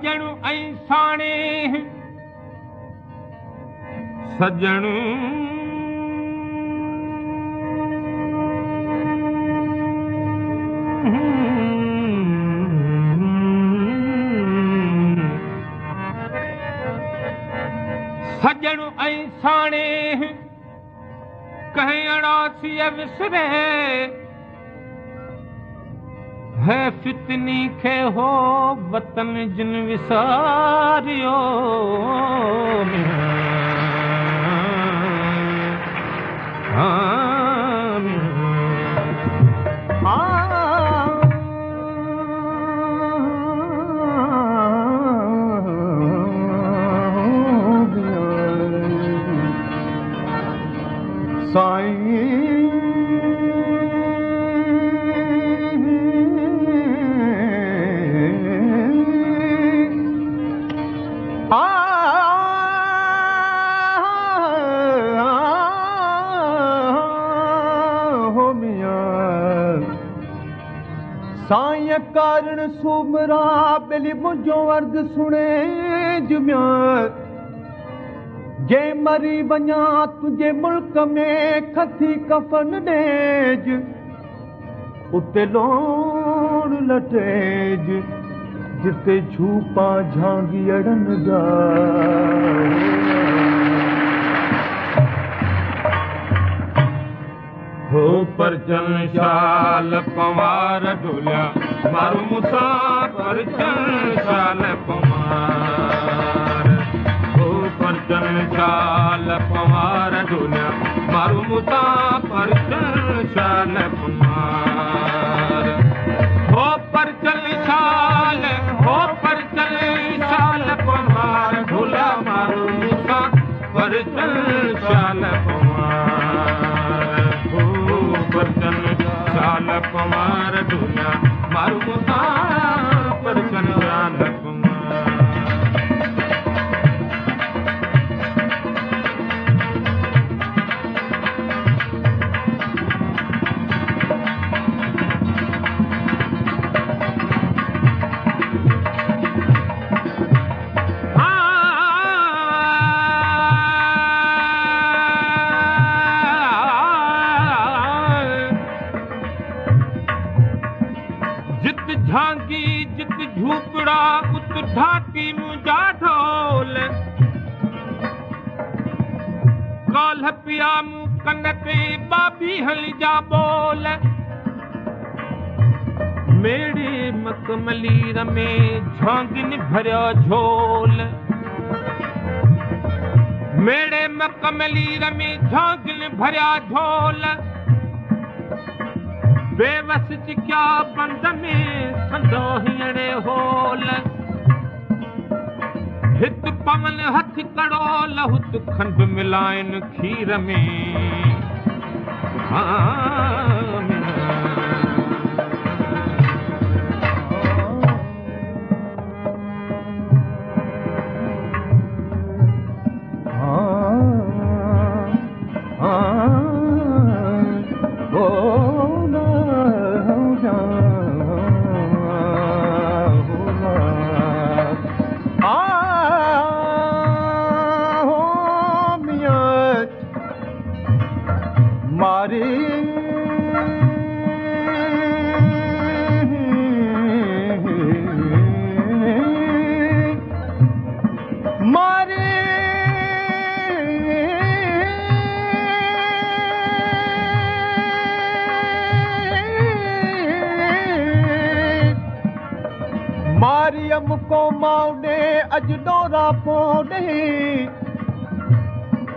सजण ऐं साणे सजण सजण ऐं साणे कहीं अड़ासी विसरे है फितनी खे हो वतन जिन विसारियो साईं कारण सुमरा बेली मुझो अर्द सुने जुमिया जे मरी वञा तुझे मुल्क में खसी कफन डेज उते लोण लटेज जिते छूपा झांगी अड़न जा हो पर चल शाल पवार ढोलिया मारू मुसा पर चल शाल पवार हो पर चल शाल पवार ढोलिया मारू मुसा पर चल शाल पवार हो पर चल शाल हो पर चल शाल पवार ढोलिया मारू मुसा पर चल शाल शाल पवार ढोलिया मारू मुसा पर चल शाल झांकी जित झूपड़ा उत ढाकी मुझा ढोल काल पिया मु कनते बाबी हल जा बोल मेड़े मकमलीर में झांगिन भरिया झोल मेड़े मकमलीर में झांगिन भरिया झोल बेवस क्या बंद में संदो हीअणे होल हित पवन हथ कड़ोल हुत खंड मिलाइन खीर में मारियम को माउने अज डोरा पोडे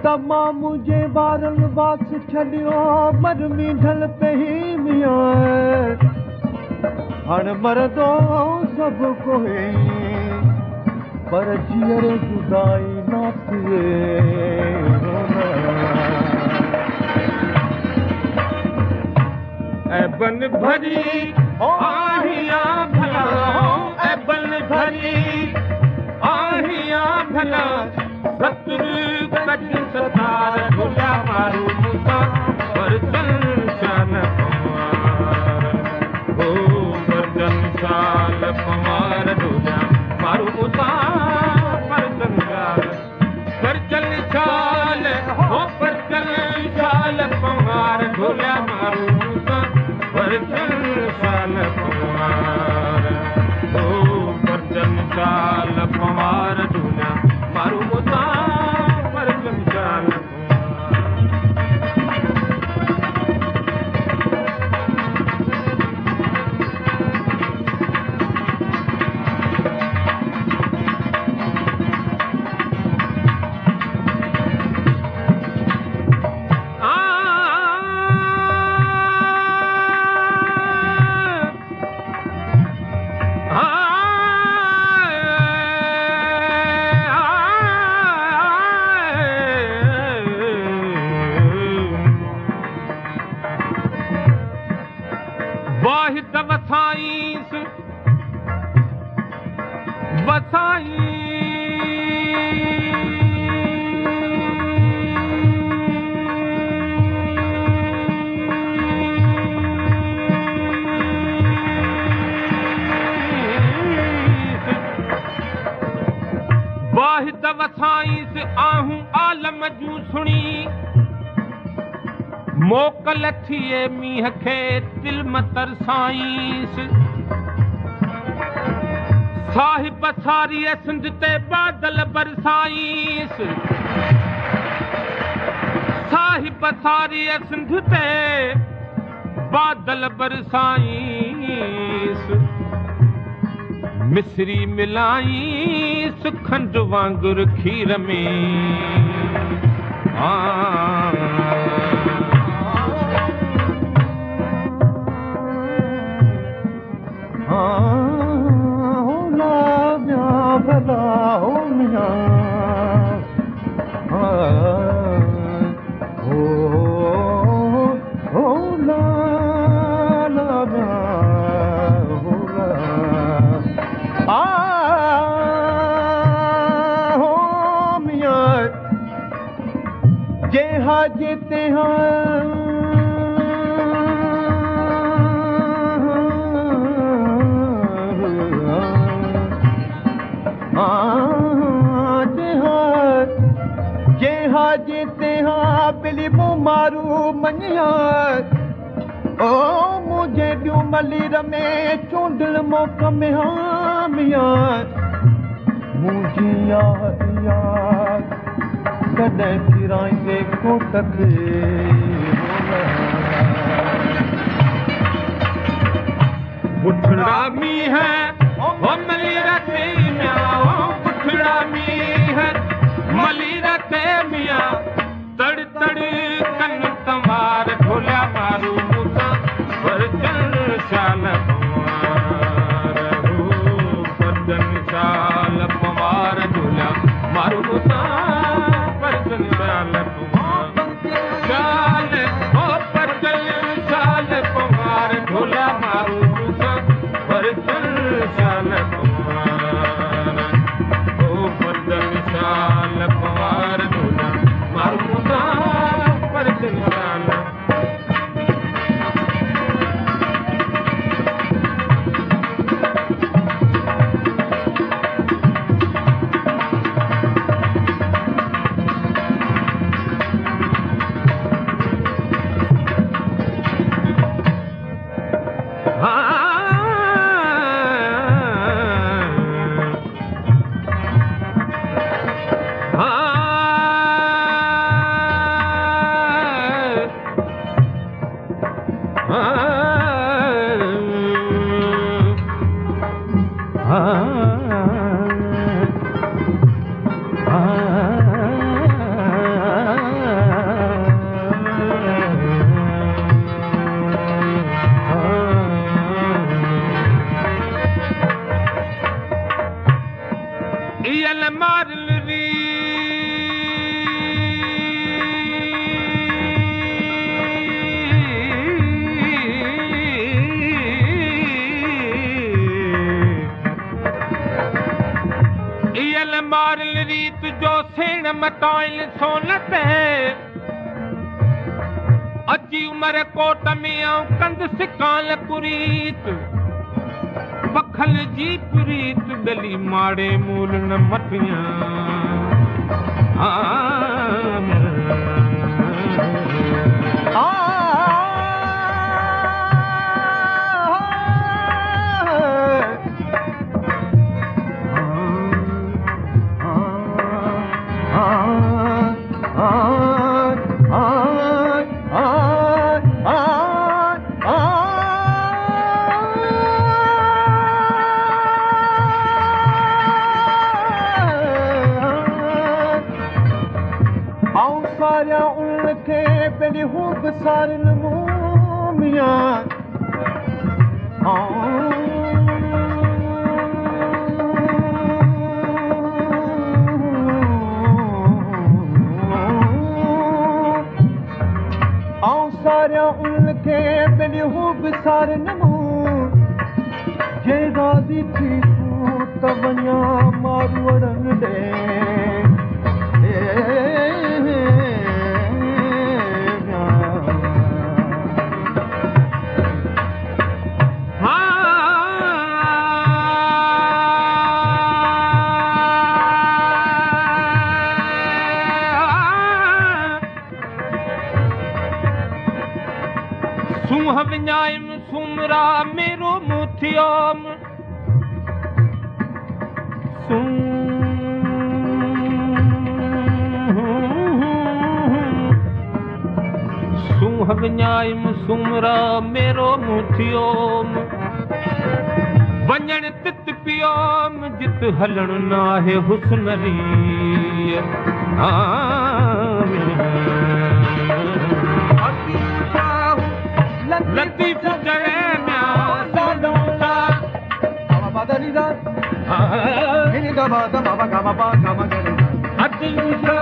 तमा मुझे बारन बास छड़ियो मरमी ढल पे ही मिया हण मरदो सब कोई पर जियर जुदाई ना थिए बन भरी आहिया भला बन भरी आहिया भला सतुर कच सतार ढोलिया मारू मुसा पर चल शाल पवार हो पर चल शाल पवार ढोलिया मारू मुसा शाल पवार ढूंढा मारू मुसा परचम शाल वाहिद वसाईस वसाई वाहिद वसाईस आहूं आलम जूं सुणी मोकल थिए मींहं खे तिल्म तरसाईंस साहिब सारी सिंध ते बादल बरसाईंस साहिब सारी सिंध ते बादल बरसाईंस मिसरी मिलाईंस खंड वांगुर खीर में जेते हाँ जेते हाँ बिली मारू मनिया ओ मुझे ॾियूं मलीर में चूंडल मौक़ में हाँ मिया मुझी याद कॾहिं किराईंदे कोट खे पुठड़ा मींह हो मलीर ते मिया पुठड़ा मींह मलीर ते मिया तड़ तड़ कन तमार ढोला मारू मुसा परचन शाल पवार परचन शाल पवार ढोला मारू मुसा परचन शाल पवार शाल ओ परचन शाल पवार ढोला मारू मुसा परचन शाल पवार ओ परचन शाल पवार ढोला मारू मुसा परचन शाल मारल रीत जो सेण मटाइल सोनत अची उमर कोट में आऊं कंद सिकाल पुरीत पखल जी पुरीत गली माड़े मूल न मटियां बेली हूब सारन मियां सारिया उनखे बेली हूब सारन जे राज़ी थी तूं त वञा मारू अड़न ॾे सूह विञाइम सुमरा मेरो मुथियोम सूह विञाइम सुमरा मेरो मुथियोम वञण तित पियोम जित हलण नाहे हुस्नरी लतीफ जड़े म्या साडोला बाबा बादलीदा हिनी दा बादा बाबा गामा बा गामा करे Atisha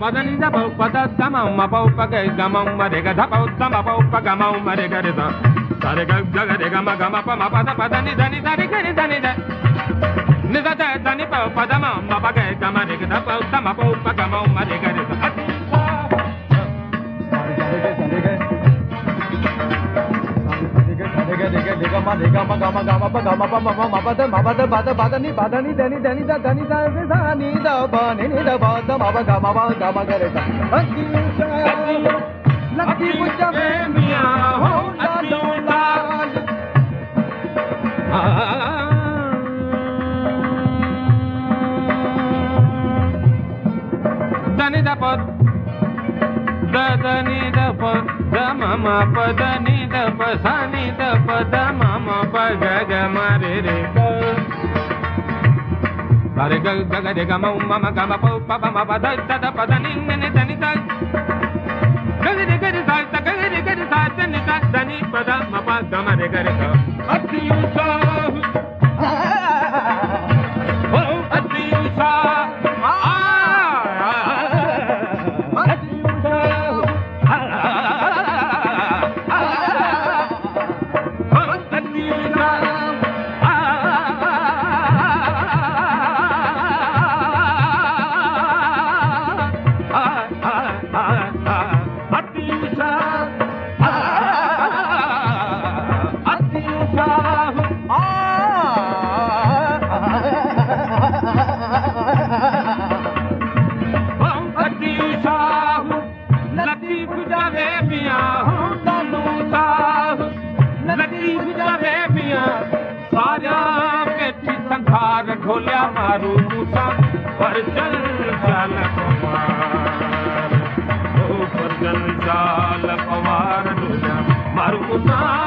Padanida pau pada dama ma pau paga gama marega da pau dama pau paga ma marega da sare ga jaga de gama gama pa ma pada padani dani dani gani dani da nida da dani pau pada ma paga gama de da pau dama pau paga ma marega da Dega ma gama gama pa gama pa mama ma pada bada ni dani da dani da dani da ba ni da ba da ma gama kare da laki puja me miya ho la dani da pa da ni da pa da mama pa da ni da pa sa ni da pa da mama pa ga ga ma re re ga sa re ga ga de ga ma mama ga ma pa pa ma pa da da pa da ni ni da ni da ga de sa da ga de sa da ni da ni pa da ma pa ga ma re ga re ga atiyu sa oh atiyu sa ढोलिया मारू मूसा पर चल चाल पवार पर चल चाल पवार ढोलिया मारू मूसा